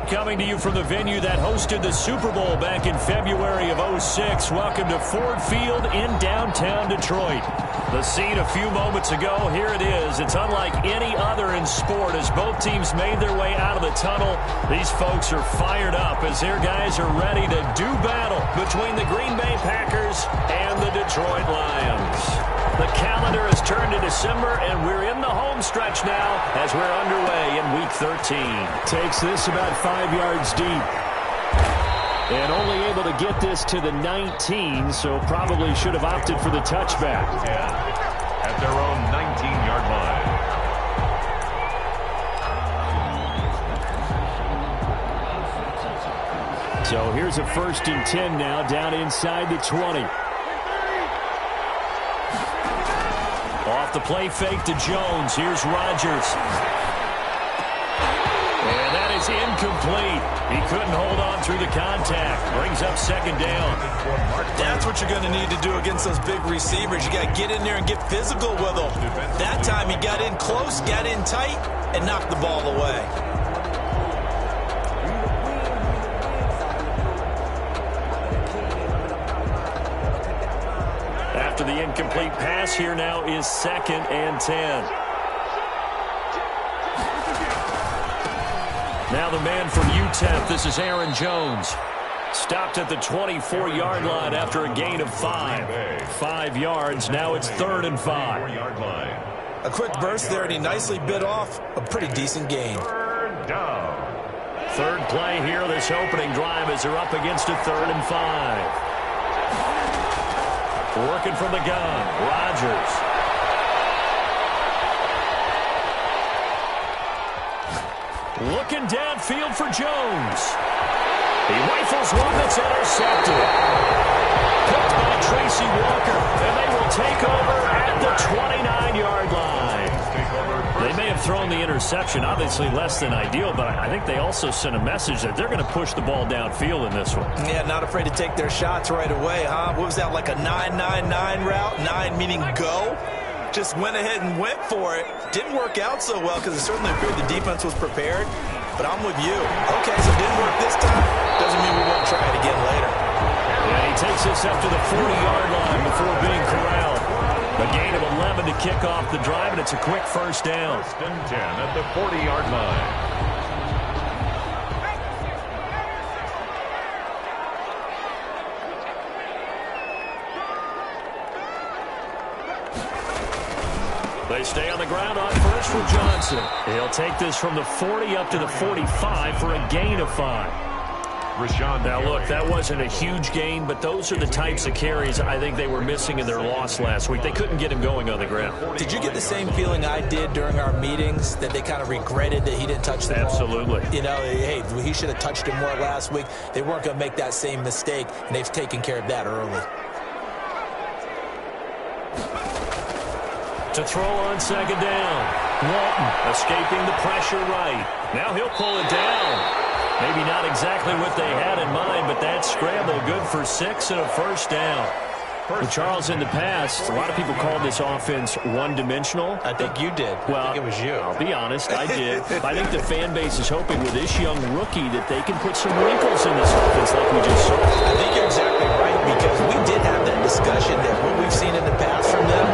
coming to you from the venue that hosted the Super Bowl back in February of '06. Welcome to Ford Field in downtown Detroit. The scene a few moments ago, here it is. It's unlike any other in sport as both teams made their way out of the tunnel. These folks are fired up as their guys are ready to do battle between the Green Bay Packers and the Detroit Lions. The calendar has turned to December, and we're in the home stretch now as we're underway in Week 13. Takes this about 5 yards deep. And only able to get this to the 19, so probably should have opted for the touchback. Yeah, at their own 19-yard line. So here's a 1st and 10 now, down inside the 20. Off the play fake to Jones. Here's Rodgers. And that is incomplete. He couldn't hold on through the contact. Brings up 2nd down. That's what you're going to need to do against those big receivers. You got to get in there and get physical with them. That time he got in close, got in tight, and knocked the ball away. After the incomplete pass, here now is 2nd and 10. Now the man from UTEP, this is Aaron Jones. Stopped at the 24-yard line after a gain of 5. 5 yards, now it's 3rd and 5. A quick burst there, and he nicely bit off a pretty decent gain. 3rd play here, this opening drive as they're up against a 3rd and 5. Working from the gun, Rodgers. Looking downfield for Jones. He rifles one that's intercepted. Picked by Tracy Walker, and they will take over at the 29-yard line. They may have thrown the interception, obviously less than ideal, but I think they also sent a message that they're going to push the ball downfield in this one. Yeah, not afraid to take their shots right away, huh? What was that, like a 9-9-9 route? 9 meaning go? Just went ahead and went for it. Didn't work out so well because it certainly appeared the defense was prepared. But I'm with you. Okay, so it didn't work this time. Doesn't mean we won't try it again later. Yeah, he takes this up to the 40-yard line before being corralled. A gain of 11 to kick off the drive, and it's a quick 1st down. 1st and 10 at the 40-yard line. They stay on the ground on 1st for Johnson. He'll take this from the 40 up to the 45 for a gain of 5. Now, look, that wasn't a huge gain, but those are the types of carries I think they were missing in their loss last week. They couldn't get him going on the ground. Did you get the same feeling I did during our meetings, that they kind of regretted that he didn't touch the ball? Absolutely. You know, hey, he should have touched him more last week. They weren't going to make that same mistake, and they've taken care of that early. To throw on 2nd down. Walton escaping the pressure right. Now he'll pull it down. Maybe not exactly what they had in mind, but that scramble good for 6 and a 1st down. Well, Charles, in the past, a lot of people called this offense one-dimensional. I think you did. Well, I think it was you. I'll be honest, I did. I think the fan base is hoping with this young rookie that they can put some wrinkles in this offense like we just saw. I think you're exactly right, because we did have that discussion that what we've seen in the past from them,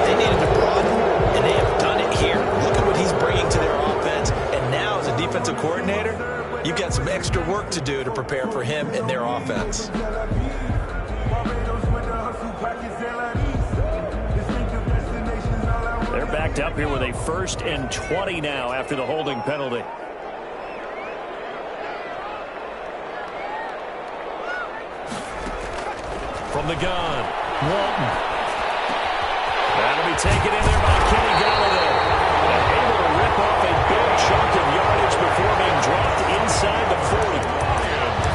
they needed to broaden, and they have done it here. Look at what he's bringing to their offense, and now as a defensive coordinator, you've got some extra work to do to prepare for him and their offense. They're backed up here with a 1st and 20 now after the holding penalty. From the gun, Walton. That'll be taken in there by Kenny Galladay. Able to rip off a big chunk of yardage before being dropped inside the 40.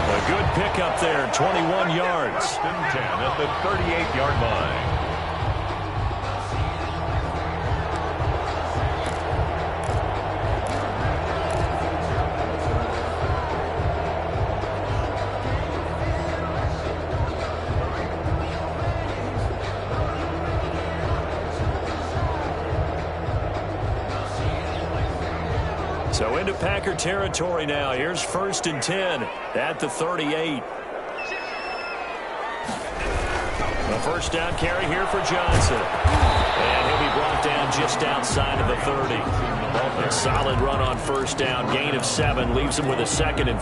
A good pickup there, 21 yards. 1st and 10 at the 38-yard line. So into Packer territory now. Here's 1st and 10 at the 38. A first down carry here for Johnson. And he'll be brought down just outside of the 30. A solid run on first down. Gain of 7 leaves him with a 2nd and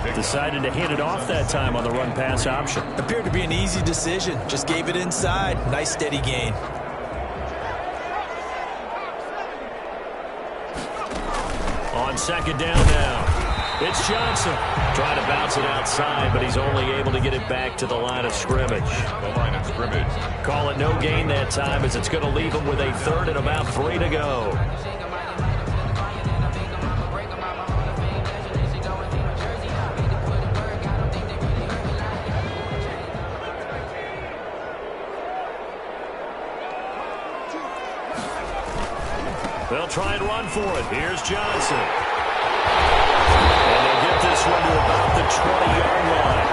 3. Decided to hand it off that time on the run-pass option. Appeared to be an easy decision. Just gave it inside. Nice steady gain. On 2nd down now. It's Johnson. Trying to bounce it outside, but he's only able to get it back to the line of scrimmage. Call it no gain that time, as it's going to leave him with a 3rd and about 3 to go. They'll try and run for it. Here's Johnson. And they'll get this one to about the 20-yard line.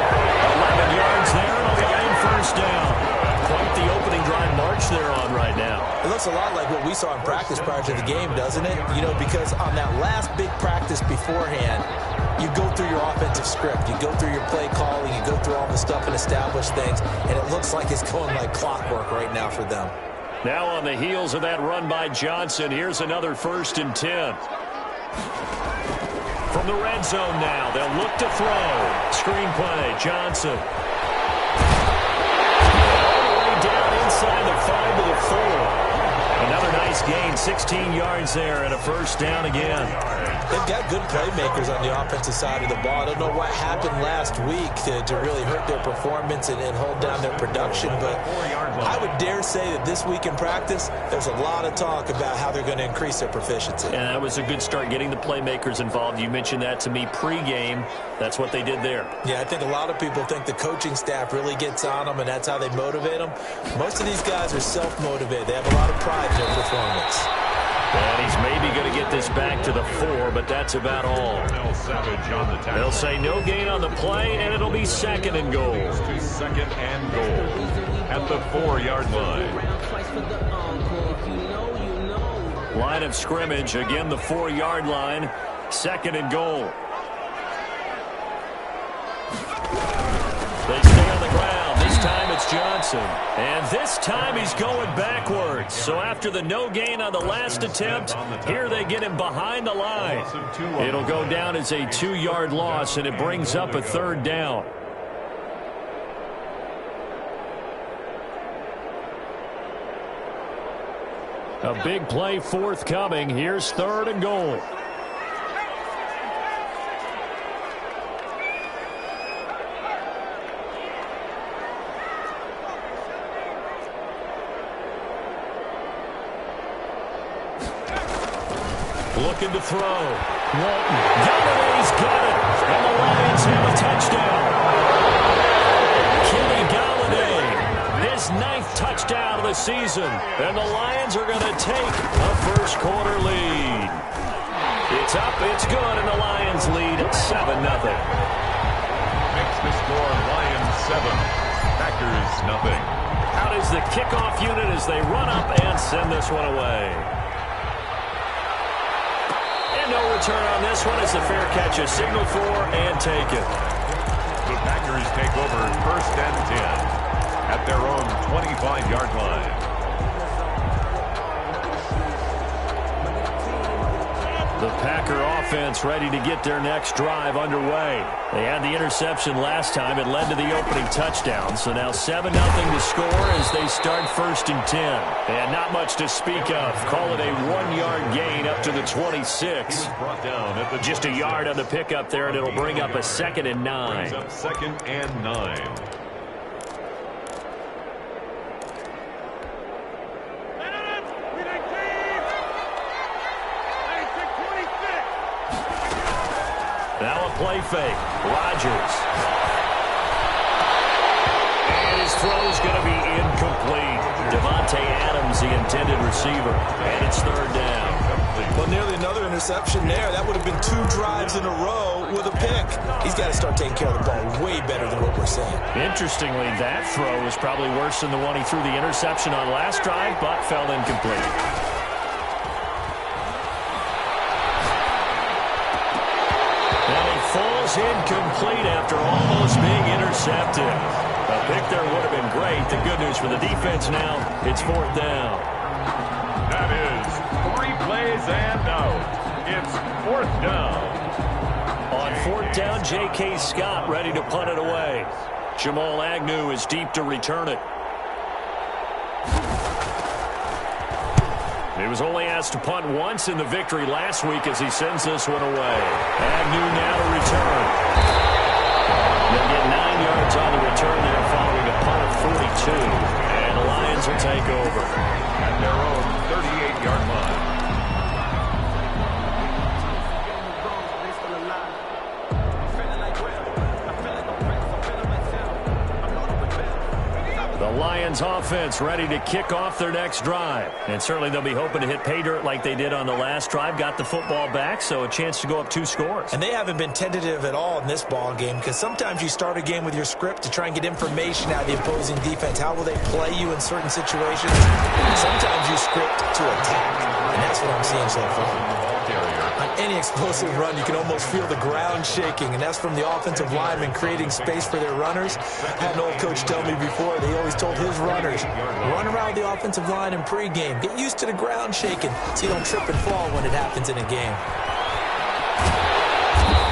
11 yards there, and a Lion first down. Quite the opening drive march they're on right now. It looks a lot like what we saw in practice prior to the game, doesn't it? You know, because on that last big practice beforehand, you go through your offensive script. You go through your play calling. You go through all the stuff and establish things. And it looks like it's going like clockwork right now for them. Now on the heels of that run by Johnson, here's another 1st and 10. From the red zone now, they'll look to throw. Screen play, Johnson. All the way down inside the 5 to the 4. Another nice gain, 16 yards there, and a first down again. They've got good playmakers on the offensive side of the ball. I don't know what happened last week to really hurt their performance and hold down their production, but I would dare say that this week in practice, there's a lot of talk about how they're going to increase their proficiency. And that was a good start, getting the playmakers involved. You mentioned that to me pregame. That's what they did there. Yeah, I think a lot of people think the coaching staff really gets on them, and that's how they motivate them. Most of these guys are self-motivated. They have a lot of pride in their performance. And he's maybe going to get this back to the 4, but that's about all. They'll say no gain on the play, and it'll be 2nd and goal. 2nd and goal at the 4-yard line. Line of scrimmage, again the 4-yard line, 2nd and goal. They stay on the ground. This time it's Johnson. And this time he's going backwards. So after the no gain on the last attempt, here they get him behind the line. It'll go down as a 2-yard loss, and it brings up a 3rd down. A big play forthcoming. Here's 3rd and goal. Looking to throw. Walton. Galladay's got it. And the Lions have a touchdown. Kenny Galladay, his 9th touchdown of the season. And the Lions are going to take a first-quarter lead. It's up, it's good, and the Lions lead at 7-0. Makes the score Lions 7, Packers nothing. Out is the kickoff unit as they run up and send this one away. No return on this one as the fair catch is signaled for and taken. The Packers take over 1st and 10 at their own 25-yard line. The Packer offense ready to get their next drive underway. They had the interception last time. It led to the opening touchdown. So now 7-0 to score as they start 1st and 10. And not much to speak of. Call it a 1-yard gain up to the 26. Just a yard on the pickup there, and it'll bring up a 2nd and 9. 2nd and 9. Now a play fake. Rodgers. And his throw's going to be incomplete. Devontae Adams, the intended receiver. And it's 3rd down. Well, nearly another interception there. That would have been 2 drives in a row with a pick. He's got to start taking care of the ball way better than what we're seeing. Interestingly, that throw was probably worse than the one he threw the interception on last drive, but fell incomplete. is incomplete after almost being intercepted. A pick there would have been great. The good news for the defense now, it's 4th down. That is 3 plays and out. It's 4th down. On 4th down, J.K. Scott ready to punt it away. Jamal Agnew is deep to return it. He was only asked to punt once in the victory last week as he sends this one away. Agnew now to return. They'll get 9 yards on the return there following a punt of 42. And the Lions will take over At their own 38-yard line. The Lions offense ready to kick off their next drive. And certainly they'll be hoping to hit pay dirt like they did on the last drive. Got the football back, so a chance to go up 2 scores. And they haven't been tentative at all in this ball game, because sometimes you start a game with your script to try and get information out of the opposing defense. How will they play you in certain situations? Sometimes you script to attack, and that's what I'm seeing so far. On any explosive run, you can almost feel the ground shaking, and that's from the offensive linemen creating space for their runners. I had an old coach tell me before, they always told his runners, run around the offensive line in pregame. Get used to the ground shaking so you don't trip and fall when it happens in a game.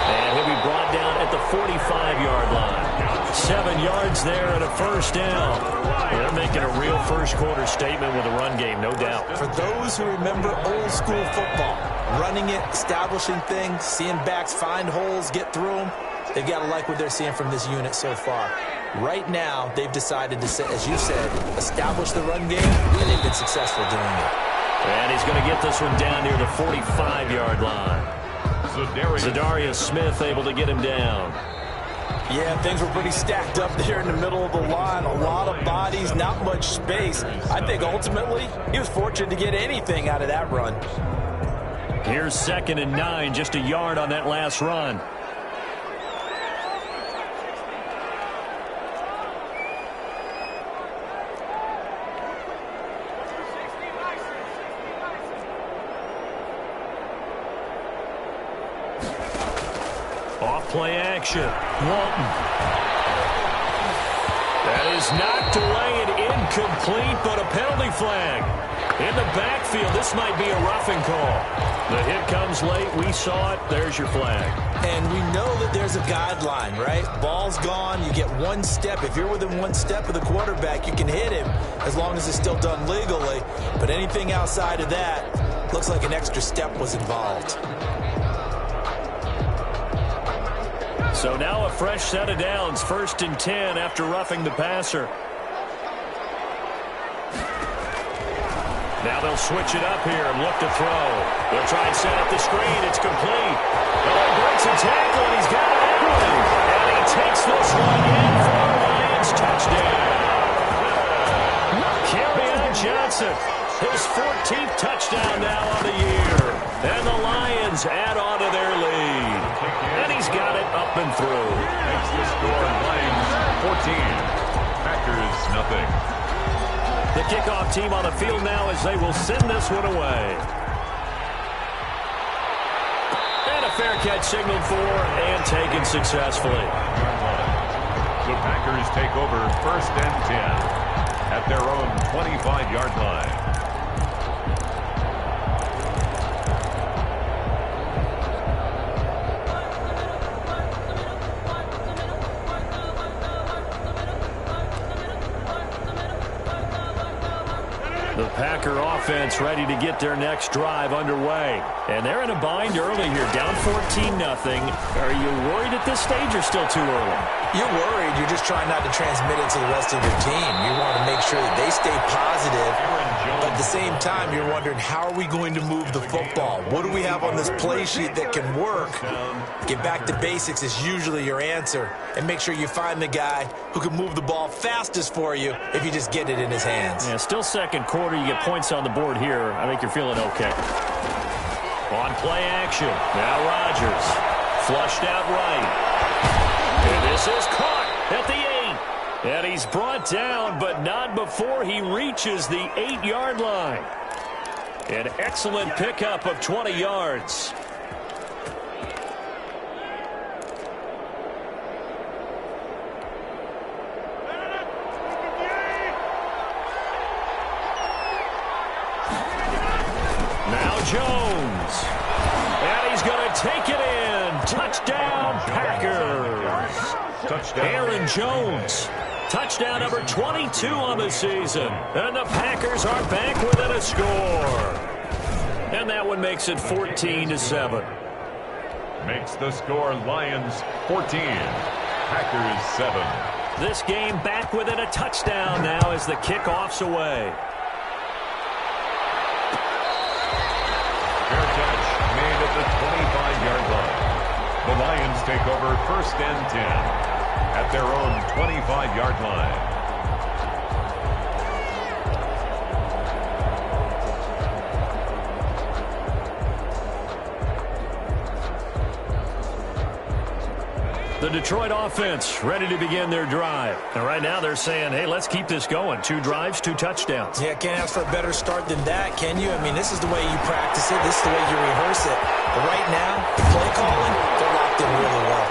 And he'll be brought down at the 45-yard line. 7 yards there and a 1st down. They're making a real first-quarter statement with a run game, no doubt. For those who remember old-school football, running it, establishing things, seeing backs find holes, get through them, they've got to like what they're seeing from this unit so far. Right now, they've decided to, as you said, establish the run game, and they've been successful doing it. And he's going to get this one down near the 45-yard line. Zadarius Smith able to get him down. Yeah, things were pretty stacked up there in the middle of the line. A lot of bodies, not much space. I think ultimately he was fortunate to get anything out of that run. Here's 2nd and 9, just a yard on that last run. Off-play action. Walton. That is knocked away and incomplete, but a penalty flag. In the backfield, this might be a roughing call. The hit comes late. We saw it. There's your flag. And we know that there's a guideline, right? Ball's gone. You get 1 step. If you're within 1 step of the quarterback, you can hit him as long as it's still done legally. But anything outside of that, looks like an extra step was involved. So now a fresh set of downs. 1st and 10 after roughing the passer. Now they'll switch it up here and look to throw. They'll try and set up the screen. It's complete. Oh, he breaks a tackle, and he's got it out. And he takes this one in for a Lions touchdown. Kerryon Johnson, his 14th touchdown now on the year. And the Lions add on to their lead. And he's got it up and through. Makes the score Lions 14. Packers nothing. The kickoff team on the field now as they will send this one away. And a fair catch signaled for and taken successfully. The Packers take over 1st and 10 at their own 25-yard line. The Packer offense ready to get their next drive underway. And they're in a bind early here, down 14-0. Are you worried at this stage or still too early? You're worried. You're just trying not to transmit it to the rest of your team. You want to make sure that they stay positive. But at the same time, you're wondering, how are we going to move the football? What do we have on this play sheet that can work? Get back to basics is usually your answer. And make sure you find the guy who can move the ball fastest for you if you just get it in his hands. Yeah, still 2nd quarter. You get points on the board here. I think you're feeling okay. On play action. Now Rodgers. Flushed out right. And this is caught at the 8. And he's brought down, but not before he reaches the 8-yard line. An excellent pickup of 20 yards. Jones. And he's going to take it in. Touchdown, Packers. Touchdown. Aaron Jones. Touchdown number 22 on the season. And the Packers are back within a score. And that one makes it 14-7. Makes the score Lions 14, Packers 7. This game back within a touchdown now as the kickoff's away. Fair catch made at the 25-yard line. The Lions take over 1st and 10 at their own 25-yard line. The Detroit offense ready to begin their drive. And right now they're saying, hey, let's keep this going. 2 drives, 2 touchdowns. Yeah, can't ask for a better start than that, can you? I mean, this is the way you practice it. This is the way you rehearse it. But right now, the play calling, they're locked in really well.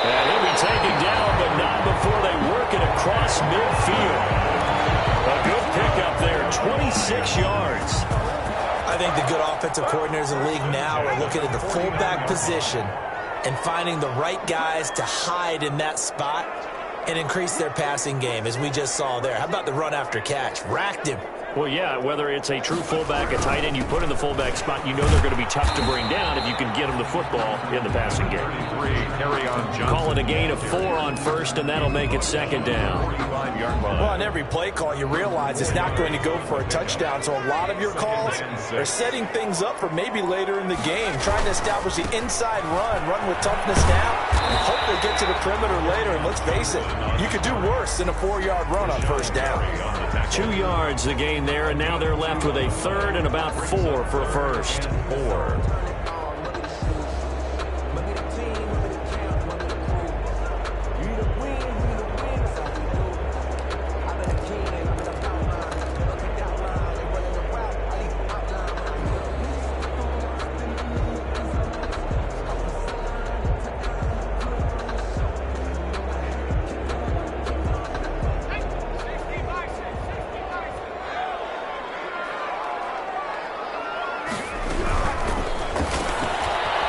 And he'll be taken down, but not before they work it across midfield. A good pickup there, 26 yards. I think the good offensive coordinators in the league now are looking at the fullback position and finding the right guys to hide in that spot and increase their passing game, as we just saw there. How about the run after catch? Racked him. Well, yeah, whether it's a true fullback, a tight end, you put in the fullback spot, you know they're going to be tough to bring down if you can get them the football in the passing game. Call it a gain of 4 on first, and that'll make it 2nd down. Well, on every play call, you realize it's not going to go for a touchdown, so a lot of your calls are setting things up for maybe later in the game, trying to establish the inside run with toughness now, and hopefully get to the perimeter later. And let's face it, you could do worse than a 4-yard run on 1st down. 2 yards the gain there, and now they're left with a 3rd and about 4 for a first. 4.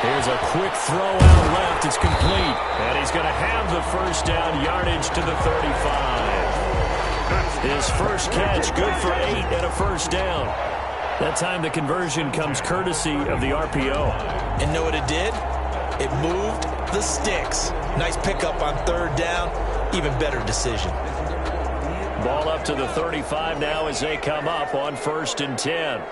Here's a quick throw out left. It's complete. And he's going to have the 1st down, yardage to the 35. His first catch, good for 8 and a 1st down. That time the conversion comes courtesy of the RPO. And know what it did? It moved the sticks. Nice pickup on 3rd down. Even better decision. Ball up to the 35 now as they come up on 1st and 10.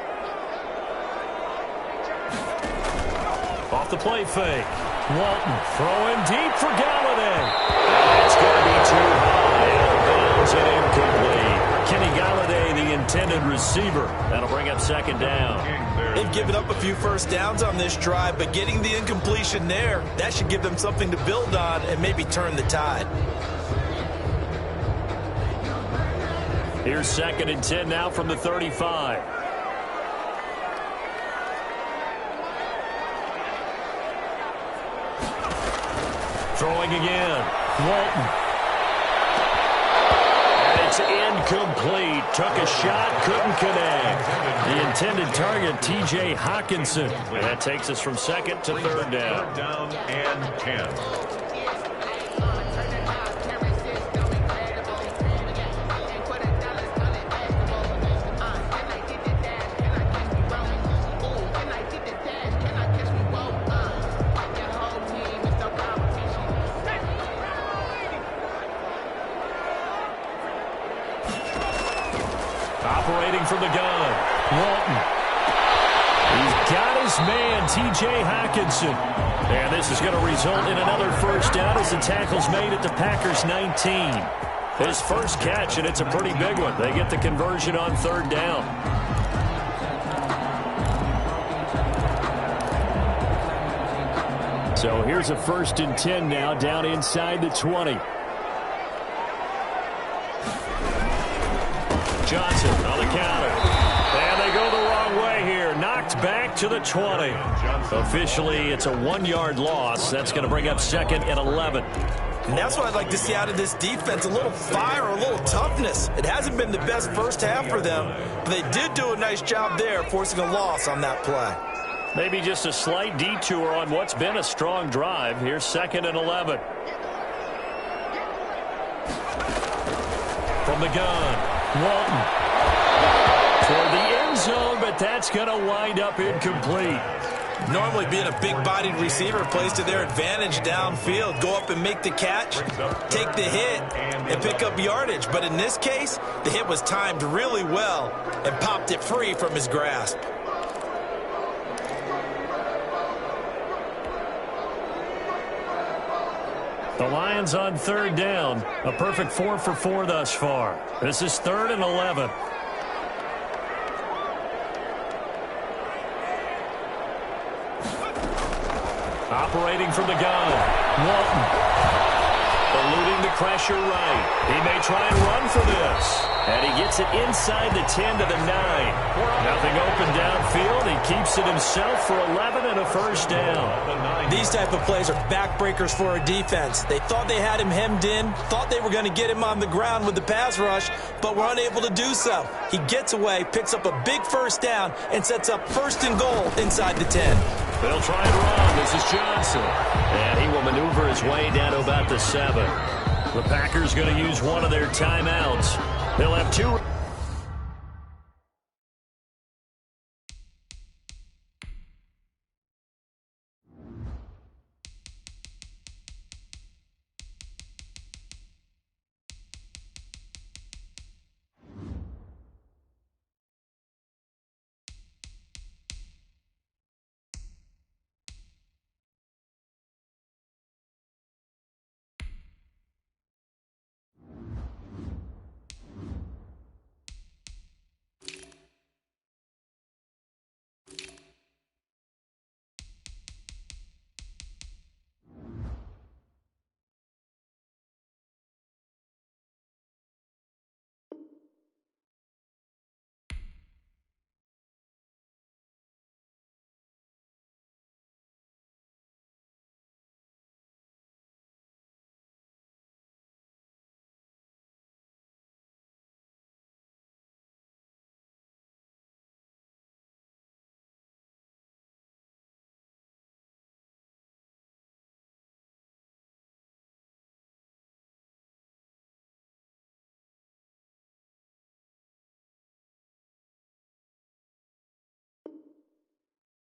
Off the play fake. Walton throwing deep for Galladay. It's going to be too high. Out of bounds and incomplete. Kenny Galladay, the intended receiver. That'll bring up 2nd down. They've given up a few 1st downs on this drive, but getting the incompletion there, that should give them something to build on and maybe turn the tide. Here's 2nd and 10 now from the 35. Throwing again. Walton. And it's incomplete. Took a shot, couldn't connect. The intended target, T.J. Hawkinson. And that takes us from 2nd to 3rd down. 3rd down and 10. Operating from the gun. Walton. He's got his man, T.J. Hawkinson. And this is going to result in another 1st down as the tackle's made at the Packers' 19. His first catch, and it's a pretty big one. They get the conversion on 3rd down. So here's a 1st and 10 now down inside the 20. Johnson on the counter. And they go the wrong way here. Knocked back to the 20. Officially, it's a 1-yard loss. That's going to bring up 2nd and 11. And that's what I'd like to see out of this defense, a little fire, a little toughness. It hasn't been the best first half for them, but they did do a nice job there, forcing a loss on that play. Maybe just a slight detour on what's been a strong drive. Here's 2nd and 11. From the gun, Walton. Toward the end zone, but that's going to wind up incomplete. Normally being a big-bodied receiver plays to their advantage downfield. Go up and make the catch, take the hit, and pick up yardage. But in this case, the hit was timed really well and popped it free from his grasp. The Lions on 3rd down. A perfect 4 for 4 thus far. This is 3rd and 11. Operating from the gun, Walton. Eluding the pressure right. He may try and run for this. And he gets it inside the 10 to the 9. Nothing open downfield. He keeps it himself for 11 and a first down. These type of plays are backbreakers for a defense. They thought they had him hemmed in, thought they were going to get him on the ground with the pass rush, but were unable to do so. He gets away, picks up a big first down, and sets up 1st and goal inside the 10. They'll try and run. This is Johnson. And he will maneuver his way down to about the 7. The Packers going to use one of their timeouts. They'll have 2.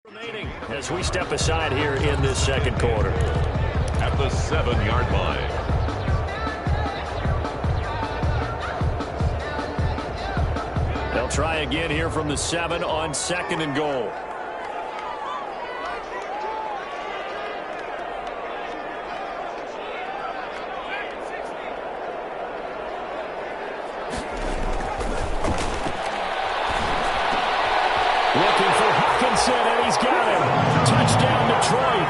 Remaining as we step aside here in this 2nd quarter. At the 7-yard line. They'll try again here from the 7 on 2nd and goal. Looking for Hawkinson, and he's got him. Touchdown, Detroit.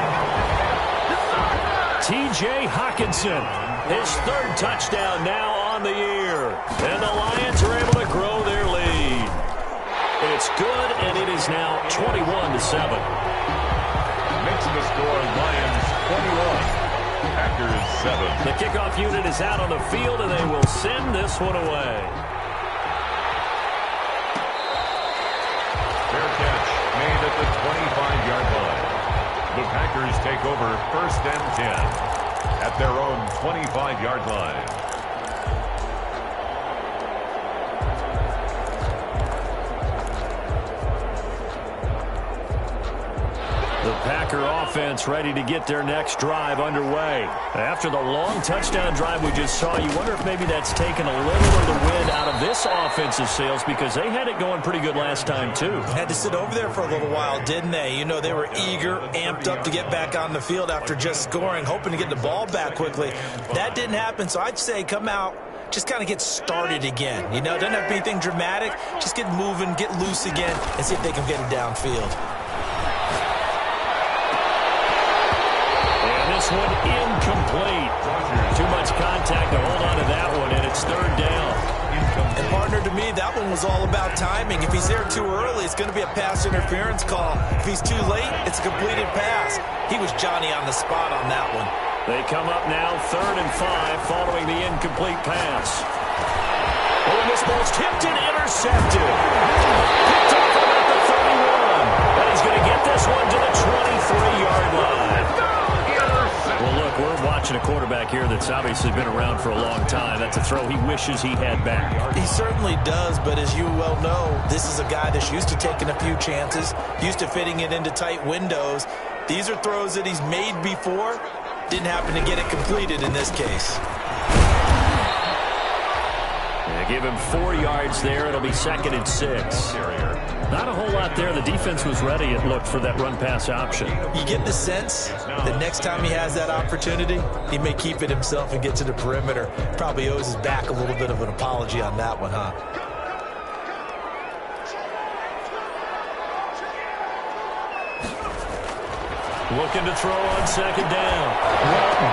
T.J. Hawkinson, his 3rd touchdown now on the year. And the Lions are able to grow their lead. It's good, and it is now 21-7. Makes the score Lions 21, Packers 7. The kickoff unit is out on the field, and they will send this one away. Made at the 25-yard line. The Packers take over 1st and 10 at their own 25-yard line. The Packer offense ready to get their next drive underway. After the long touchdown drive we just saw, you wonder if maybe that's taken a little of the wind out of this offensive sails, because they had it going pretty good last time too. Had to sit over there for a little while, didn't they? You know, they were eager, amped up to get back on the field after just scoring, hoping to get the ball back quickly. That didn't happen, so I'd say come out, just kind of get started again. You know, it doesn't have to be anything dramatic. Just get moving, get loose again, and see if they can get it downfield. This one incomplete. Too much contact to hold on to that one, and it's 3rd down. And partner, to me, that one was all about timing. If he's there too early, it's going to be a pass interference call. If he's too late, it's a completed pass. He was Johnny on the spot on that one. They come up now 3rd and 5 following the incomplete pass. Oh, and this ball's tipped and intercepted. Picked up about the 31. And he's going to get this one to the 23-yard line. Well, look, we're watching a quarterback here that's obviously been around for a long time. That's a throw he wishes he had back. He certainly does, but as you well know, this is a guy that's used to taking a few chances, used to fitting it into tight windows. These are throws that he's made before. Didn't happen to get it completed in this case. They give him 4 yards there. It'll be 2nd and 6. Not a whole lot there. The defense was ready, it looked, for that run-pass option. You get the sense that next time he has that opportunity, he may keep it himself and get to the perimeter. Probably owes his back a little bit of an apology on that one, huh? Looking to throw on 2nd down. Walton.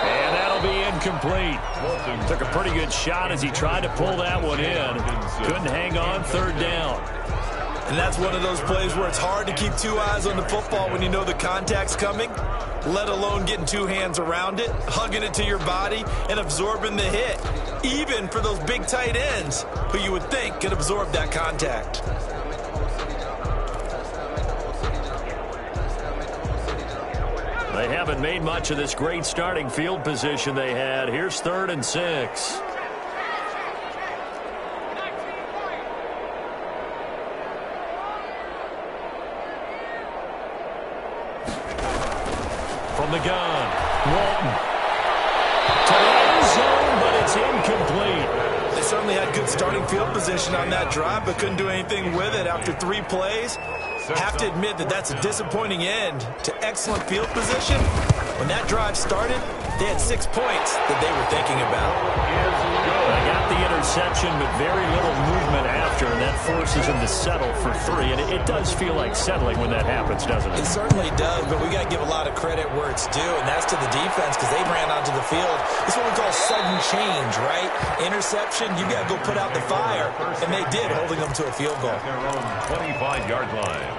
And that'll be incomplete. Took a pretty good shot as he tried to pull that one in. Couldn't hang on 3rd down. And that's one of those plays where it's hard to keep 2 eyes on the football when you know the contact's coming, let alone getting 2 hands around it, hugging it to your body, and absorbing the hit, even for those big tight ends who you would think could absorb that contact. They haven't made much of this great starting field position they had. Here's 3rd and 6. From the gun, Walton. To the end zone, but it's incomplete. They certainly had good starting field position on that drive, but couldn't do anything with it after 3 plays. Have to admit that that's a disappointing end to excellent field position. When that drive started, they had 6 points that they were thinking about. They got the interception, but very little movement after, and that forces them to settle for 3. And it does feel like settling when that happens, doesn't it? It certainly does, but we got to give a lot of credit where it's due, and that's to the defense because they ran onto the field. It's what we call sudden change, right? Interception, you got to go put out the fire, and they did, holding them to a field goal. Their own 25-yard line.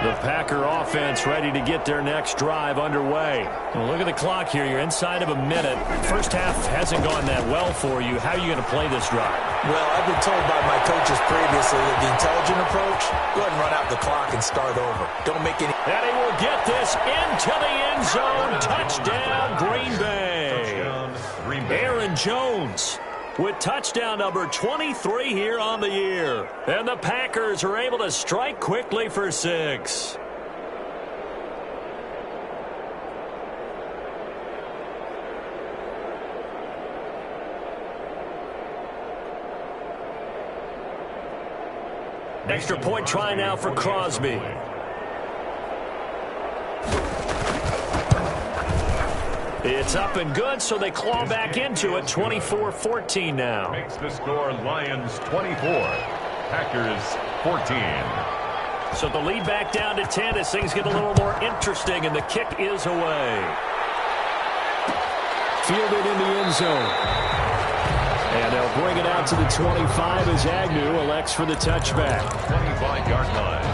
The Packer offense ready to get their next drive underway. Well, look at the clock here. You're inside of a minute. First half hasn't gone that well for you. How are you going to play this drive? Well, I've been told by my coaches previously that the intelligent approach, go ahead and run out the clock and start over. Don't make any... And he will get this into the end zone. Touchdown, Green Bay. Aaron Jones with touchdown number 23 here on the year. And the Packers are able to strike quickly for 6. Extra point try now for Crosby. It's up and good, so they claw back into it. 24-14 now. Makes the score Lions 24, Packers 14. So the lead back down to 10 as things get a little more interesting, and the kick is away. Fielded in the end zone. And they'll bring it out to the 25 as Agnew elects for the touchback. 25-yard line.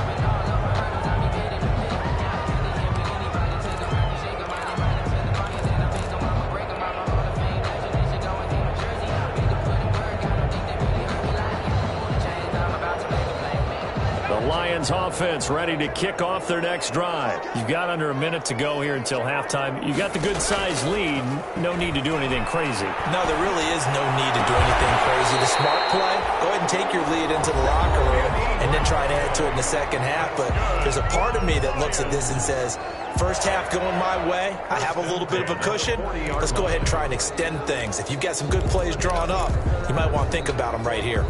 Lions offense ready to kick off their next drive. You've got under a minute to go here until halftime. You've got the good-sized lead. No need to do anything crazy. No, there really is no need to do anything crazy. The smart play, go ahead and take your lead into the locker room and then try to add to it in the second half. But there's a part of me that looks at this and says, first half going my way, I have a little bit of a cushion. Let's go ahead and try and extend things. If you've got some good plays drawn up, you might want to think about them right here.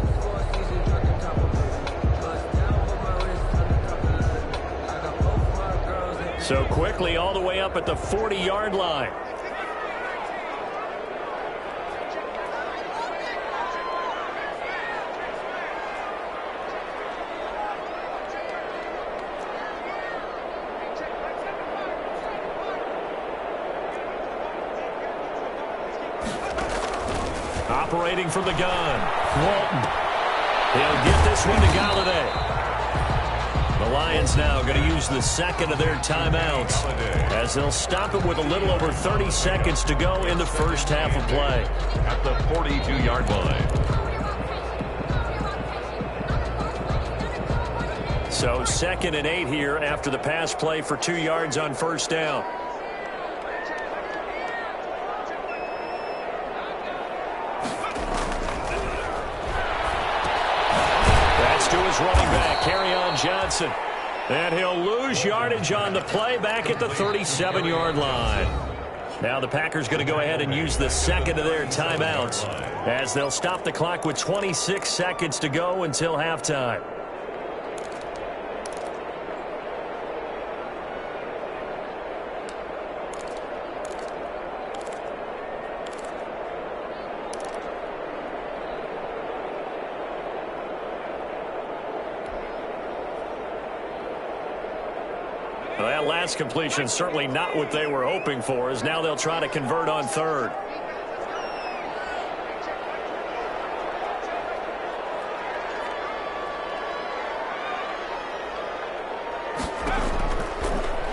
So quickly all the way up at the 40-yard line. Operating from the gun, Walton. He'll get this one to Galladay. The Lions now going to use the second of their timeouts as they'll stop it with a little over 30 seconds to go in the first half of play. At the 42-yard line. So 2nd and 8 here after the pass play for 2 yards on first down. That's to his running back, Kerryon Johnson. And he'll lose yardage on the play back at the 37-yard line. Now the Packers going to go ahead and use the second of their timeouts as they'll stop the clock with 26 seconds to go until halftime. Well, that last completion certainly not what they were hoping for, as now they'll try to convert on third.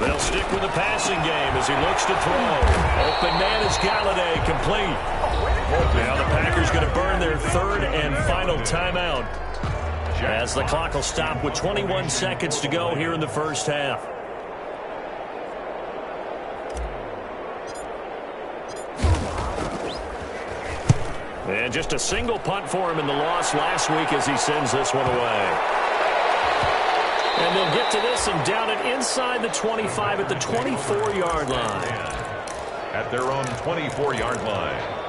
They'll stick with the passing game as he looks to throw. Open man is Galladay, complete. Now the Packers going to burn their third and final timeout as the clock will stop with 21 seconds to go here in the first half. And just a single punt for him in the loss last week as he sends this one away. And they'll get to this and down it inside the 25 at the 24-yard line. At their own 24-yard line.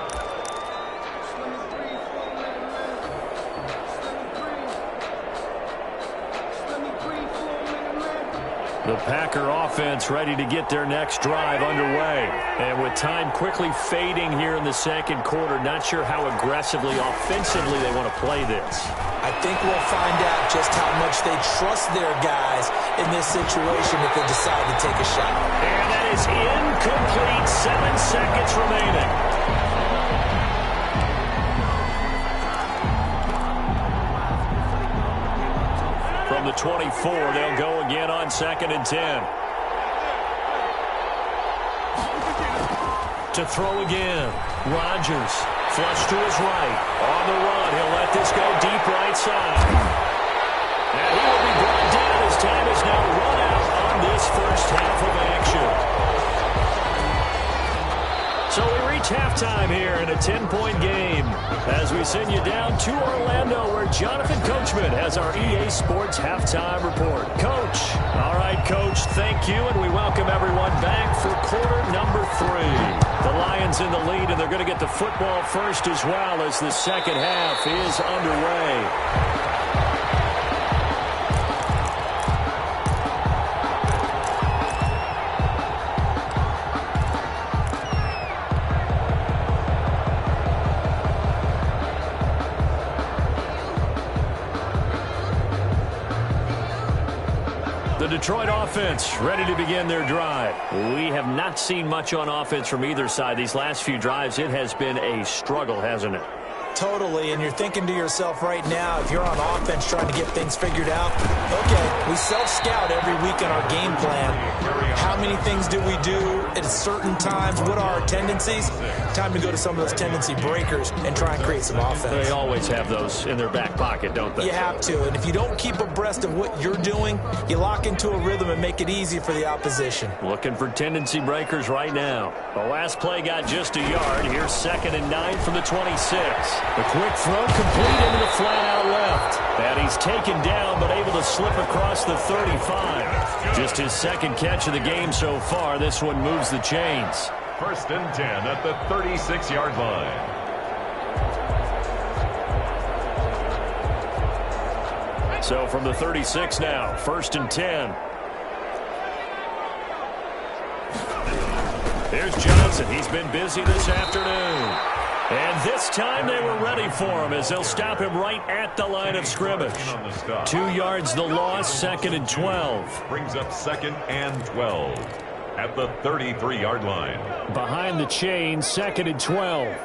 The Packer offense ready to get their next drive underway. And with time quickly fading here in the second quarter, not sure how aggressively, offensively they want to play this. I think we'll find out just how much they trust their guys in this situation if they decide to take a shot. And that is incomplete. 7 seconds remaining. From the 24, they'll go again on 2nd and 10. To throw again. Rodgers, flush to his right. On the run, he'll let this go deep right side. And he will be brought down as time is now run out on this first half of action. So we reach halftime here in a 10-point game as we send you down to Orlando where Jonathan Coachman has our EA Sports halftime report. Coach. All right, Coach, thank you, and we welcome everyone back for quarter number 3. The Lions in the lead, and they're going to get the football first as well as the second half is underway. The Detroit offense ready to begin their drive. We have not seen much on offense from either side. These last few drives, it has been a struggle, hasn't it? Totally, and you're thinking to yourself right now, if you're on offense trying to get things figured out, okay, we self-scout every week in our game plan. How many things do we do at certain times? What are our tendencies? Time to go to some of those tendency breakers and try and create some offense. They always have those in their back pocket, don't they? You have to, and if you don't keep abreast of what you're doing, you lock into a rhythm and make it easy for the opposition. Looking for tendency breakers right now. The last play got just a yard. Here's 2nd and 9 from the 26. The quick throw complete into the flat out left. And he's taken down but able to slip across the 35. Just his second catch of the game so far. This one moves the chains. 1st and 10 at the 36-yard line. So from the 36 now, 1st and 10. Here's Johnson. He's been busy this afternoon. And this time they were ready for him as they'll stop him right at the line of scrimmage. 2 yards the loss, 2nd and 12. Brings up 2nd and 12 at the 33-yard line. Behind the chain, 2nd and 12.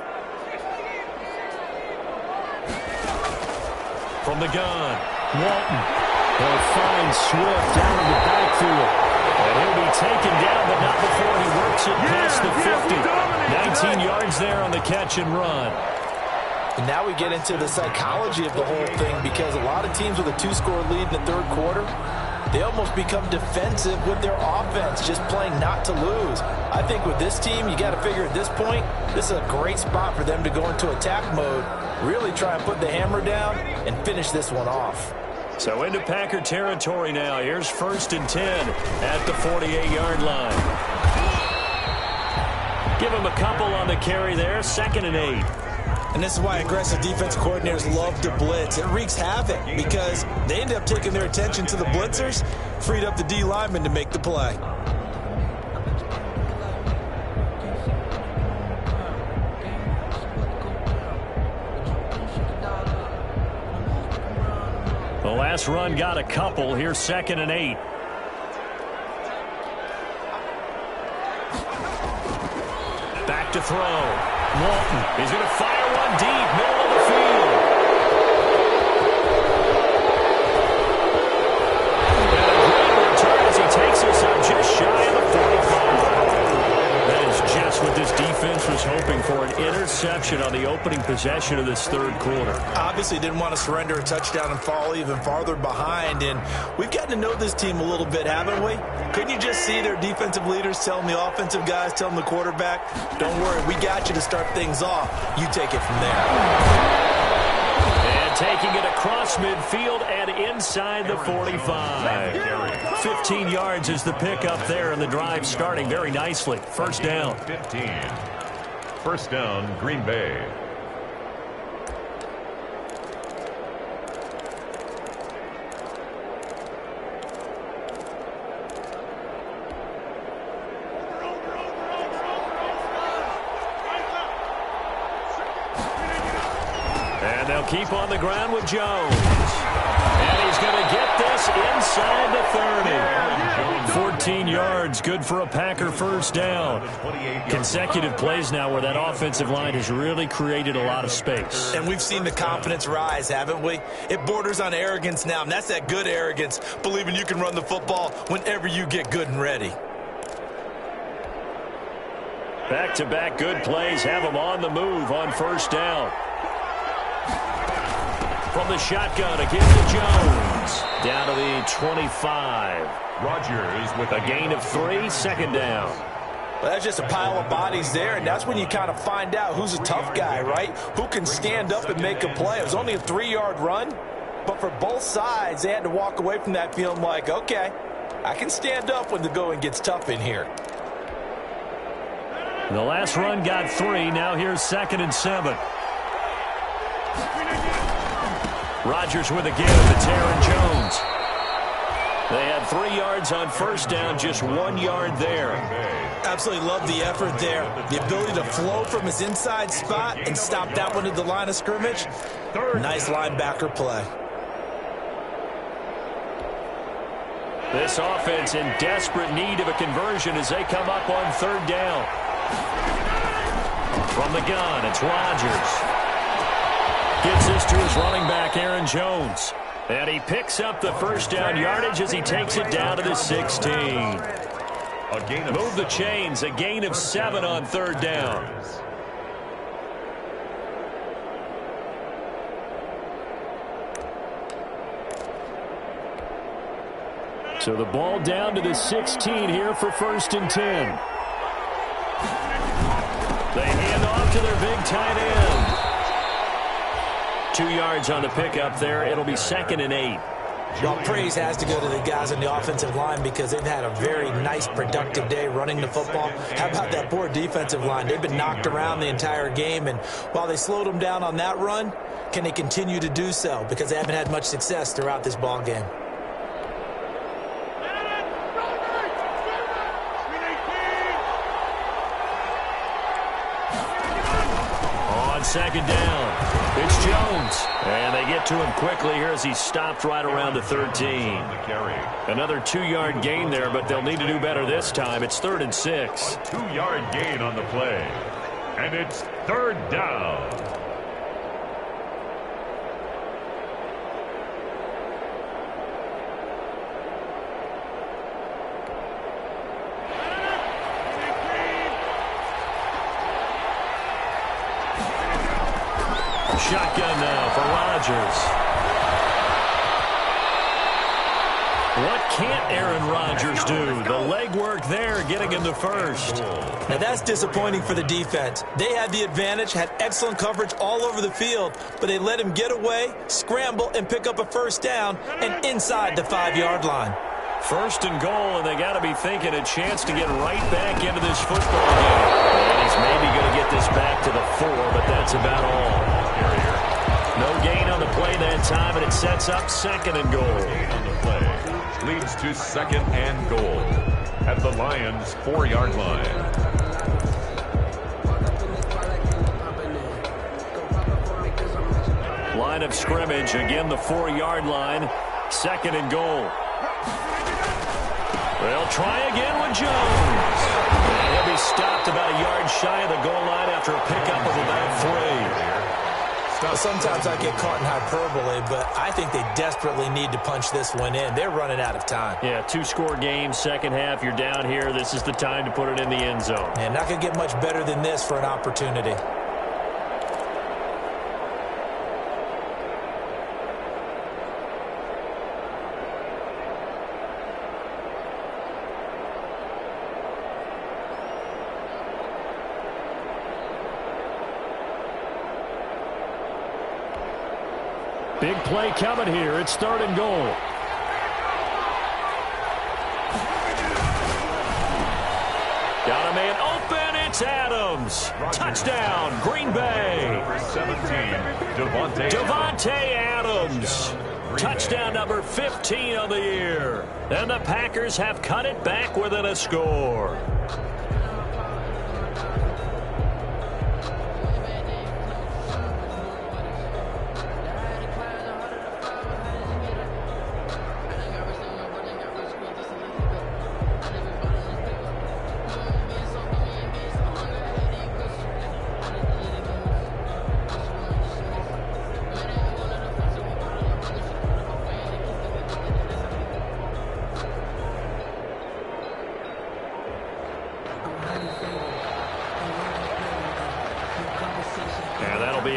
From the gun, Walton. He'll find Swift down in the backfield. And he'll be taken down, but not before he works it past the 50. 19 yards there on the catch and run. And now we get into the psychology of the whole thing, because a lot of teams with a 2-score lead in the third quarter, they almost become defensive with their offense, just playing not to lose. I think with this team, you got to figure at this point, this is a great spot for them to go into attack mode, really try and put the hammer down and finish this one off. So into Packer territory now. Here's 1st and 10 at the 48-yard line. Give him a couple on the carry there. 2nd and 8. And this is why aggressive defense coordinators love to blitz. It wreaks havoc because they end up taking their attention to the blitzers, freed up the D lineman to make the play. The last run got a couple. Here's 2nd and 8. Back to throw. Walton. He's going to fire one deep, middle of the field. And a great return as he takes us up just shy of the 45. That is just what this defense was hoping for, an interception on the opening possession of this third quarter. Obviously didn't want to surrender a touchdown and fall even farther behind, and we've gotten to know this team a little bit, haven't we? Couldn't you just see their defensive leaders telling the offensive guys, telling the quarterback, don't worry, we got you to start things off. You take it from there. And taking it across midfield and inside the 45. 15 yards is the pickup there, and the drive starting very nicely. 1st down. 15. 1st down, Green Bay. And they'll keep on the ground with Jones. And he's going to get this inside the 30. 14 yards, good for a Packer 1st down. Consecutive plays now where that offensive line has really created a lot of space. And we've seen the confidence rise, haven't we? It borders on arrogance now, and that's that good arrogance, believing you can run the football whenever you get good and ready. Back-to-back good plays have them on the move on 1st down. From the shotgun, again to Jones. Down to the 25. Rodgers with a gain of 3, 2nd down. Well, that's just a pile of bodies there, and that's when you kind of find out who's a tough guy, right? Who can stand up and make a play. It was only a 3-yard run, but for both sides, they had to walk away from that feeling like, okay, I can stand up when the going gets tough in here. The last run got 3. Now here's 2nd and 7. Rodgers with a give to Taron Jones. They had 3 yards on 1st down, just 1 yard there. Absolutely love the effort there. The ability to flow from his inside spot and stop that one at the line of scrimmage. Nice linebacker play. This offense in desperate need of a conversion as they come up on 3rd down. From the gun, it's Rodgers. Gets this to his running back, Aaron Jones. And he picks up the 1st down yardage as he takes it down to the 16. Move the chains, a gain of 7 on 3rd down. So the ball down to the 16 here for 1st and 10. They hand off to their big tight end. 2 yards on the pickup there. It'll be 2nd and 8. Well, praise has to go to the guys on the offensive line because they've had a very nice, productive day running the football. How about that poor defensive line? They've been knocked around the entire game, and while they slowed them down on that run, can they continue to do so? Because they haven't had much success throughout this ball game. On 2nd down, it's Jones. And they get to him quickly here as he stopped right around the 13. Another 2-yard gain there, but they'll need to do better this time. It's 3rd and 6. A 2-yard gain on the play. And it's 3rd down. shotgun now for Rodgers. What can't Aaron Rodgers do? The legwork there getting him the first. Now that's disappointing for the defense. They had the advantage, had excellent coverage all over the field, but they let him get away, scramble, and pick up a first down and inside the 5-yard line. First and goal, and they got to be thinking a chance to get right back into this football game. And he's maybe going to get this back to the 4, but that's about all. No gain on the play that time, and it sets up second and goal. On the play leads to second and goal at the Lions' 4-yard line. Line of scrimmage, again the 4-yard line, second and goal. They'll try again with Jones. And he'll be stopped about a yard shy of the goal line after a pickup of about 3. Sometimes I get caught in hyperbole, but I think they desperately need to punch this one in. They're running out of time. Yeah, 2-score game, second half, you're down here. This is the time to put it in the end zone. And not going to get much better than this for an opportunity. Big play coming here. It's third and goal. Got a man open. It's Adams. Touchdown, Green Bay. Number 17, Devontae Adams. Touchdown number 15 of the year. And the Packers have cut it back within a score.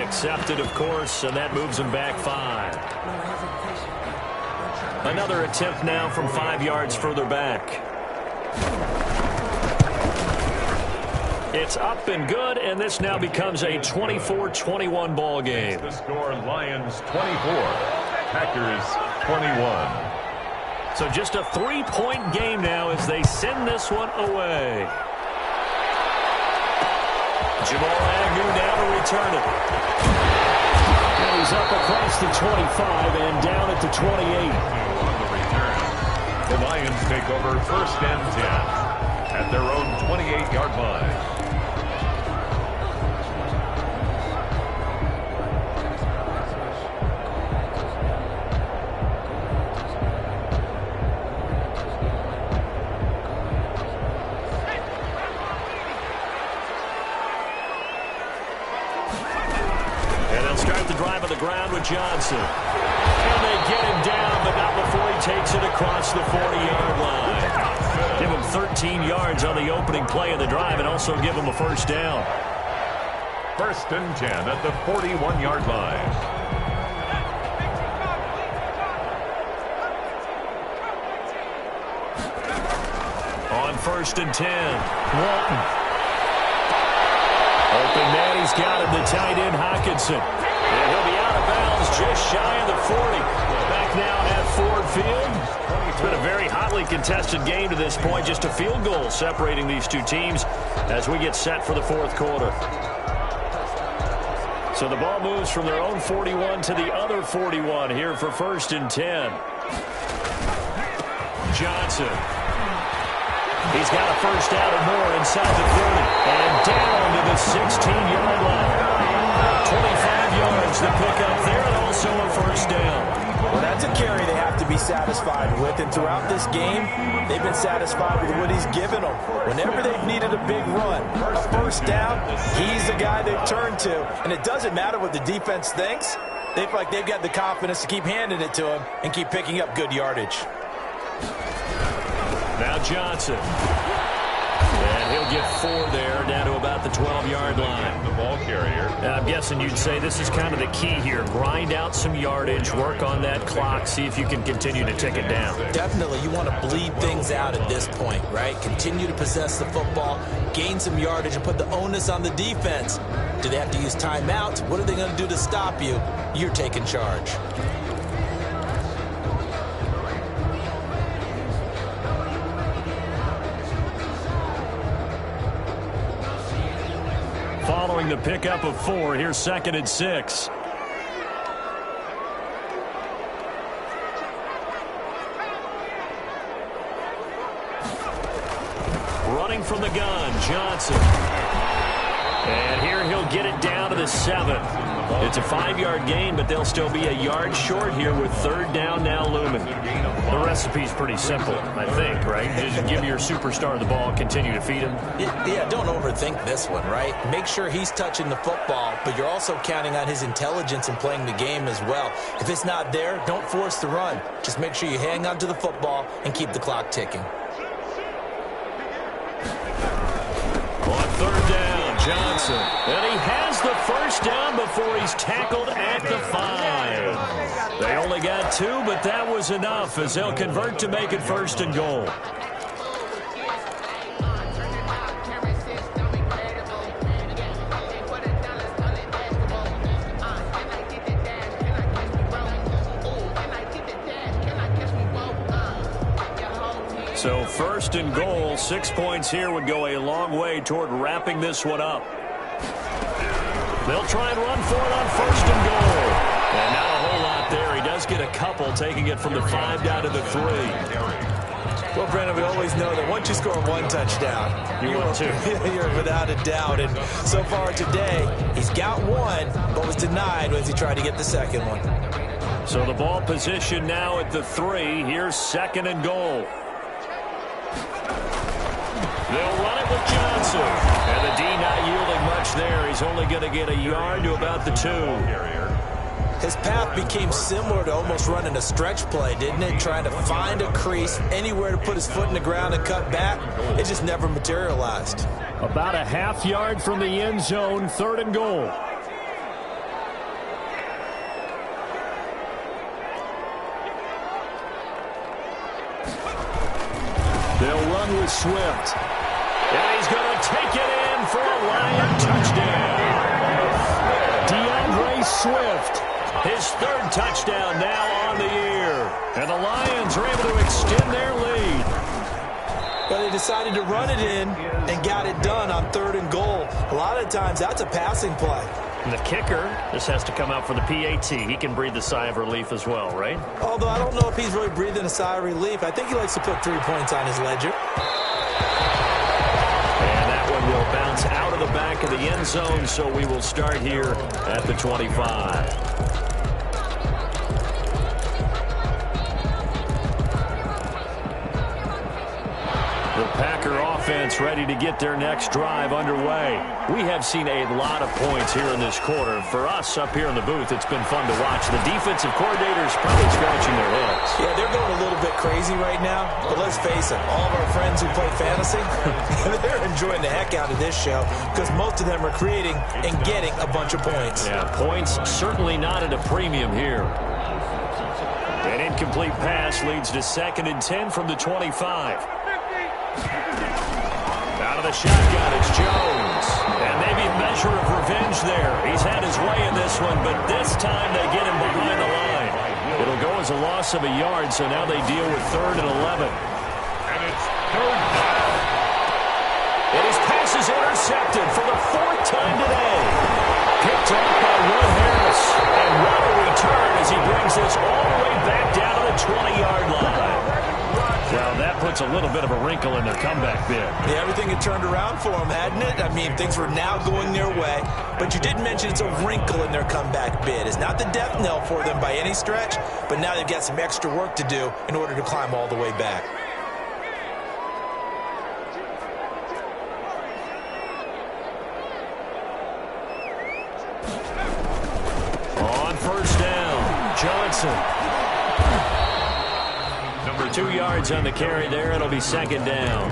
Accepted, of course, and that moves him back 5. Another attempt now from 5 yards further back. It's up and good, and this now becomes a 24-21 ball game. The score, Lions 24, Packers 21. So just a 3-point game now as they send this one away. Jamal Agnew now to return it. And he's up across the 25 and down at the 28. On the return, the Lions take over first and 10 at their own 28-yard line. Johnson. And they get him down, but not before he takes it across the 40-yard line. Give him 13 yards on the opening play of the drive and also give him a first down. First and 10 at the 41-yard line. On first and 10, Walton. Open man, he's got him, the tight end, Hockenson. And he'll be out of bounds just shy of the 40. Back now at Ford Field. It's been a very hotly contested game to this point. Just a field goal separating these two teams as we get set for the fourth quarter. So the ball moves from their own 41 to the other 41 here for first and 10. Johnson. He's got a first down or more inside the 30. And down to the 16-yard line. 25 yards to pick up there, and also a first down. Well, that's a carry they have to be satisfied with, and throughout this game, they've been satisfied with what he's given them. Whenever they've needed a big run, a first down, he's the guy they've turned to. And it doesn't matter what the defense thinks. They feel like they've got the confidence to keep handing it to him and keep picking up good yardage. Now Johnson. And And he'll get 4 there, down to about the 12-yard line. The ball carrier. And I'm guessing you'd say this is kind of the key here. Grind out some yardage, work on that clock, see if you can continue to tick it down. Definitely, you want to bleed things out at this point, right? Continue to possess the football, gain some yardage, and put the onus on the defense. Do they have to use timeouts? What are they going to do to stop you? You're taking charge. Following the pickup of 4, here's 2nd and 6. Running from the gun, Johnson. And here he'll get it down to the 7. It's a 5-yard gain, but they'll still be a yard short here with 3rd down now looming. The recipe's pretty simple, I think, right? Just give your superstar the ball, continue to feed him. Yeah, don't overthink this one, right? Make sure he's touching the football, but you're also counting on his intelligence in playing the game as well. If it's not there, don't force the run. Just make sure you hang on to the football and keep the clock ticking. On 3rd down, Johnson. And he has the 1st down before he's tackled at the 5. They only got 2, but that was enough as they'll convert to make it 1st and goal. So 1st and goal, 6 points here would go a long way toward wrapping this one up. They'll try and run for it on 1st and goal. And not a whole lot there. He does get a couple, taking it from the 5 down to the 3. Well, Brandon, we always know that once you score 1 touchdown, you're without a doubt. And so far today, he's got 1, but was denied as he tried to get the 2nd one. So the ball position now at the 3. Here's 2nd and goal. They'll run it with Johnson. And the D not yielding much there. He's only going to get a yard to about the 2. His path became similar to almost running a stretch play, didn't it? Trying to find a crease, anywhere to put his foot in the ground and cut back. It just never materialized. About a half yard from the end zone, 3rd and goal. They'll run with Swift. And he's going to take it in for a Lion touchdown. DeAndre Swift, his 3rd touchdown now on the year. And the Lions are able to extend their lead. But they decided to run it in and got it done on 3rd and goal. A lot of times that's a passing play. And the kicker just has to come out for the PAT. He can breathe a sigh of relief as well, right? Although I don't know if he's really breathing a sigh of relief. I think he likes to put 3 points on his ledger. And that one will bounce out of the back of the end zone, so we will start here at the 25. The Packer offense ready to get their next drive underway. We have seen a lot of points here in this quarter. For us up here in the booth, it's been fun to watch. The defensive coordinators probably scratching their heads. Yeah, they're going a little bit crazy right now. But let's face it, all of our friends who play fantasy, they're enjoying the heck out of this show because most of them are creating and getting a bunch of points. Yeah, points certainly not at a premium here. An incomplete pass leads to 2nd and 10 from the 25. Out of the shotgun, it's Jones. And maybe a measure of revenge there. He's had his way in this one, but this time they get him behind the line. It'll go as a loss of a yard, so now they deal with 3rd and 11. And it's 3rd down. And his pass is intercepted for the 4th time today. Picked off by Will Harris. And what a return as he brings this all the way back down to the 20-yard line. Well, that puts a little bit of a wrinkle in their comeback bid. Yeah, everything had turned around for them, hadn't it? I mean, things were now going their way. But you did mention it's a wrinkle in their comeback bid. It's not the death knell for them by any stretch, but now they've got some extra work to do in order to climb all the way back. On 1st down, Johnson. 2 yards on the carry there. It'll be 2nd down.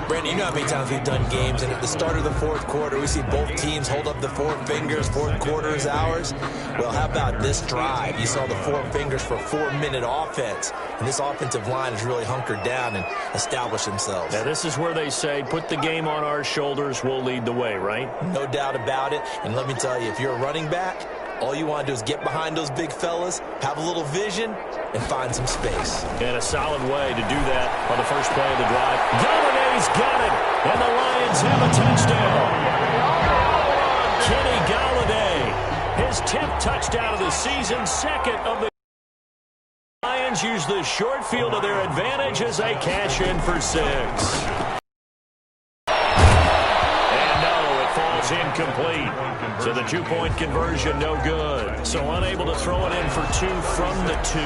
Brandon, you know how many times we've done games, and at the start of the fourth quarter, we see both teams hold up the four fingers, fourth quarter is ours. Well, how about this drive? You saw the four fingers for a 4-minute offense, and this offensive line has really hunkered down and established themselves. Now, this is where they say, put the game on our shoulders, we'll lead the way, right? No doubt about it, and let me tell you, if you're a running back, all you want to do is get behind those big fellas, have a little vision, and find some space. And a solid way to do that on the first play of the drive. Galladay's got it, and the Lions have a touchdown. Kenny Galladay, his 10th touchdown of the season, second of the Lions use the short field to their advantage as they cash in for 6. Incomplete. So the 2-point conversion, no good. So unable to throw it in for 2 from the 2.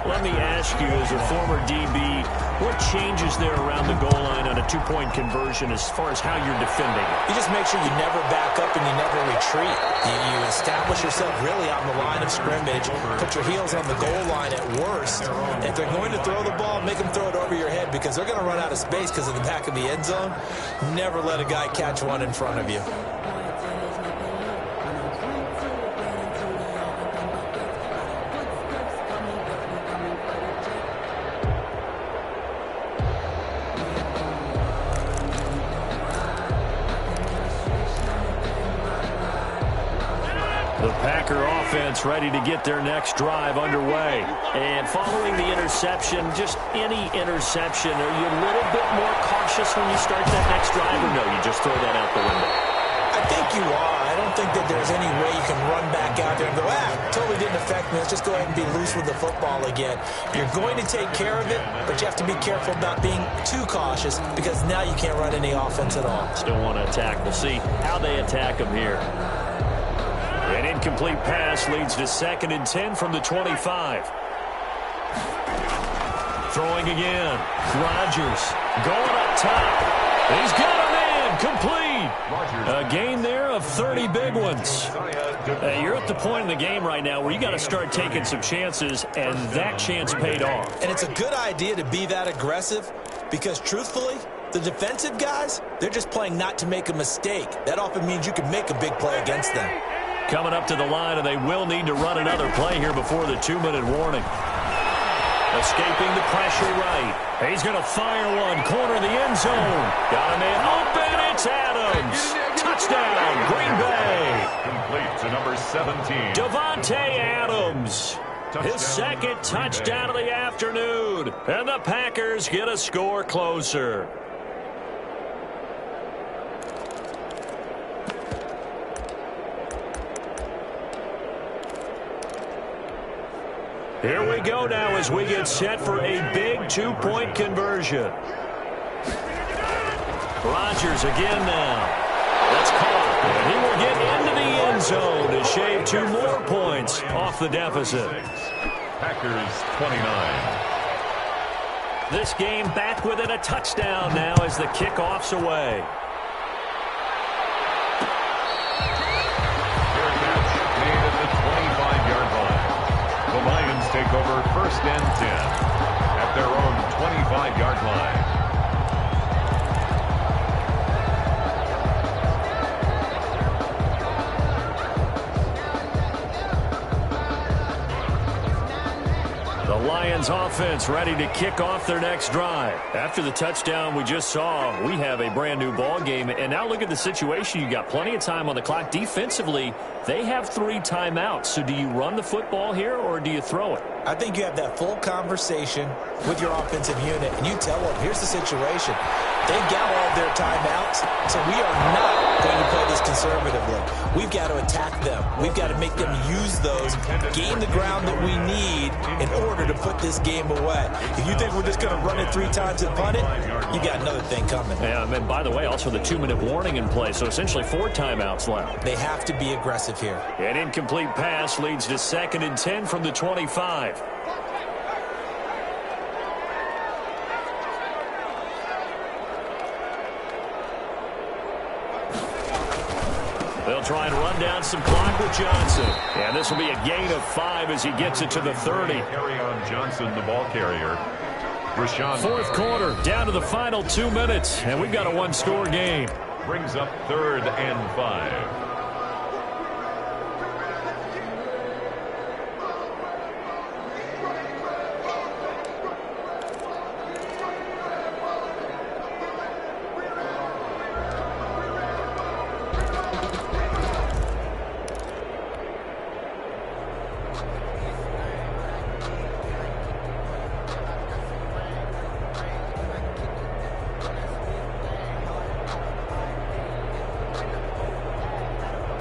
Let me ask you, as a former DB, what changes there around the goal line on a 2-point conversion as far as how you're defending? You just make sure you never back up and you never retreat. You establish yourself really on the line of scrimmage, put your heels on the goal line at worst. If they're going to throw the ball, make them throw it over your head because they're going to run out of space because of the back of the end zone. Never let a guy catch one in front of you. The Packer offense ready to get their next drive underway. And following the interception, just any interception, are you a little bit more cautious when you start that next drive, or no, you just throw that out the window? I think you are. I don't think that there's any way you can run back out there and go, totally didn't affect me. Let's just go ahead and be loose with the football again. You're going to take care of it, but you have to be careful about being too cautious because now you can't run any offense at all. Still want to attack. We'll see how they attack them here. An incomplete pass leads to 2nd and 10 from the 25. Throwing again. Rodgers going up top. He's got a man. Complete. A gain there of 30 big ones. You're at the point in the game right now where you got to start taking some chances, and that chance paid off. And it's a good idea to be that aggressive because, truthfully, the defensive guys, they're just playing not to make a mistake. That often means you can make a big play against them. Coming up to the line, and they will need to run another play here before the 2-minute warning. Escaping the pressure right. He's going to fire one. Corner of the end zone. Got a man open. It's Adams. Touchdown, Green Bay. Complete to number 17. Davante Adams. His 2nd touchdown of the afternoon. And the Packers get a score closer. Here we go now as we get set for a big 2-point conversion. Rodgers again now. That's caught. And he will get into the end zone to shave 2 more points off the deficit. Packers 29. This game back within a touchdown now as the kickoff's away. The Lions take over 1st and 10 at their own 25-yard line. The Lions offense ready to kick off their next drive. After the touchdown we just saw, we have a brand new ball game. And now look at the situation. You got plenty of time on the clock. Defensively, they have 3 timeouts. So do you run the football here or do you throw it? I think you have that full conversation with your offensive unit, and you tell them, here's the situation. They've got all their timeouts, so we are not going to play this conservatively. We've got to attack them. We've got to make them use those, gain the ground that we need in order to put this game away. If you think we're just going to run it 3 times and punt it, you got another thing coming. Yeah, and by the way, also the 2-minute warning in play, so essentially 4 timeouts left. They have to be aggressive here. An incomplete pass leads to 2nd and 10 from the 25. They'll try and run down some clock with Johnson. And this will be a gain of 5 as he gets it to the 30. Carry on Johnson, the ball carrier. Fourth quarter, down to the final 2 minutes, and we've got a one-score game. Brings up 3rd and 5.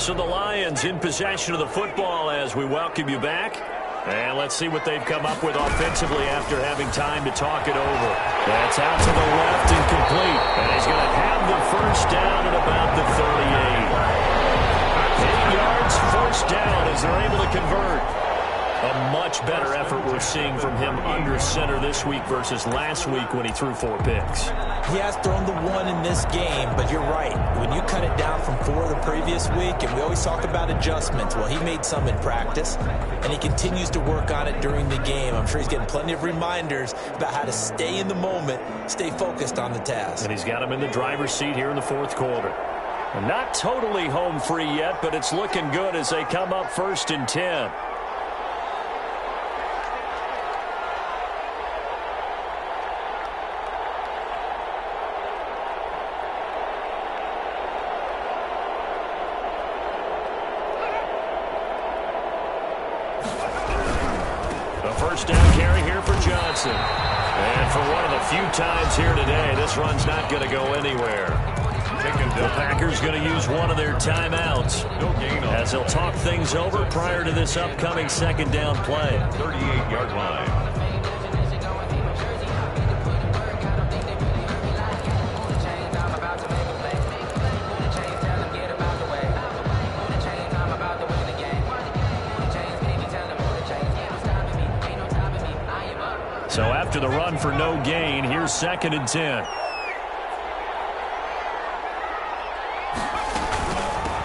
So the Lions in possession of the football as we welcome you back. And let's see what they've come up with offensively after having time to talk it over. That's out to the left and complete. And he's going to have the first down at about the 38. 8 yards, first down as they're able to convert. A much better effort we're seeing from him under center this week versus last week when he threw 4 picks. He has thrown the 1 in this game, but you're right. When you cut it down from 4 the previous week, and we always talk about adjustments, well, he made some in practice, and he continues to work on it during the game. I'm sure he's getting plenty of reminders about how to stay in the moment, stay focused on the task. And he's got him in the driver's seat here in the fourth quarter. And not totally home free yet, but it's looking good as they come up 1st and 10. First down carry here for Johnson. And for one of the few times here today, this run's not going to go anywhere. The Packers going to use one of their timeouts as they'll talk things over prior to this upcoming 2nd down play. 38-yard line. So after the run for no gain, here's 2nd and 10.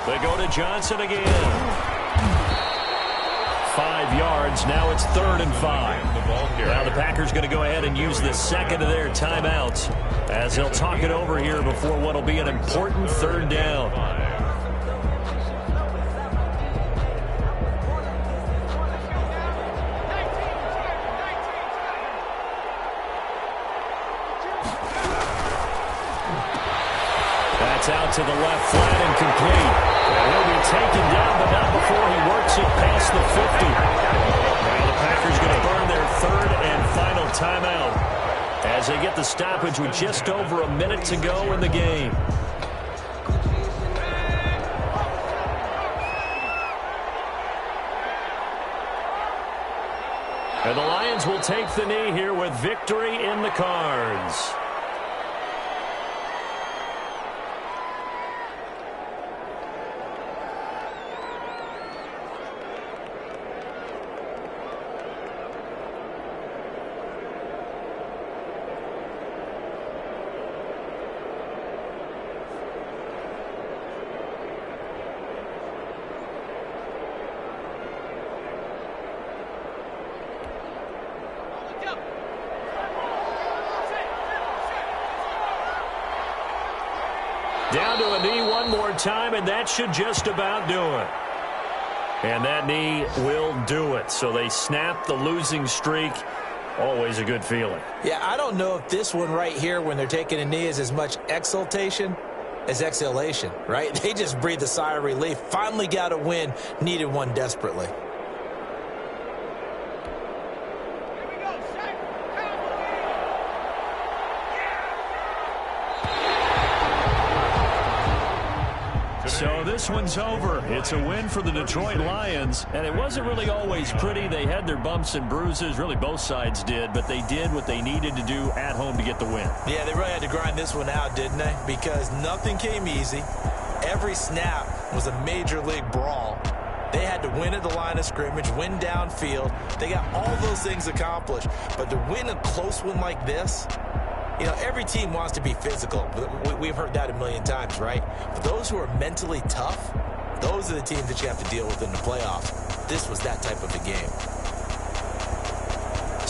They go to Johnson again. 5 yards. Now it's 3rd and 5. Now the Packers going to go ahead and use the 2nd of their timeouts as they'll talk it over here before what will be an important 3rd down. Out to the left flat and complete. And he'll be taken down, but not before he works it past the 50. Now the Packers going to burn their 3rd and final timeout as they get the stoppage with just over a minute to go in the game. And the Lions will take the knee here with victory in the cards. Down to a knee one more time, and that should just about do it. And that knee will do it. So they snap the losing streak. Always a good feeling. Yeah, I don't know if this one right here when they're taking a knee is as much exultation as exhalation, right? They just breathe a sigh of relief. Finally got a win. Needed one desperately. So this one's over. It's a win for the Detroit Lions, and it wasn't really always pretty. They had their bumps and bruises. Really, both sides did, but they did what they needed to do at home to get the win. Yeah, they really had to grind this one out, didn't they? Because nothing came easy. Every snap was a major league brawl. They had to win at the line of scrimmage, win downfield. They got all those things accomplished. But to win a close one like this, you know, every team wants to be physical. We've heard that a million times, right? But those who are mentally tough, those are the teams that you have to deal with in the playoffs. This was that type of a game.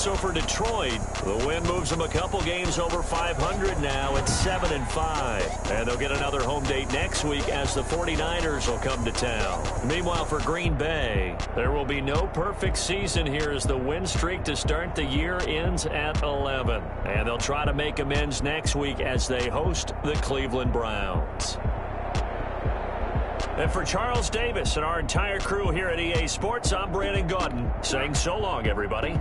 So for Detroit, the win moves them a couple games over 500 now at 7-5. And they'll get another home date next week as the 49ers will come to town. Meanwhile, for Green Bay, there will be no perfect season here as the win streak to start the year ends at 11. And they'll try to make amends next week as they host the Cleveland Browns. And for Charles Davis and our entire crew here at EA Sports, I'm Brandon Gaudin saying so long, everybody.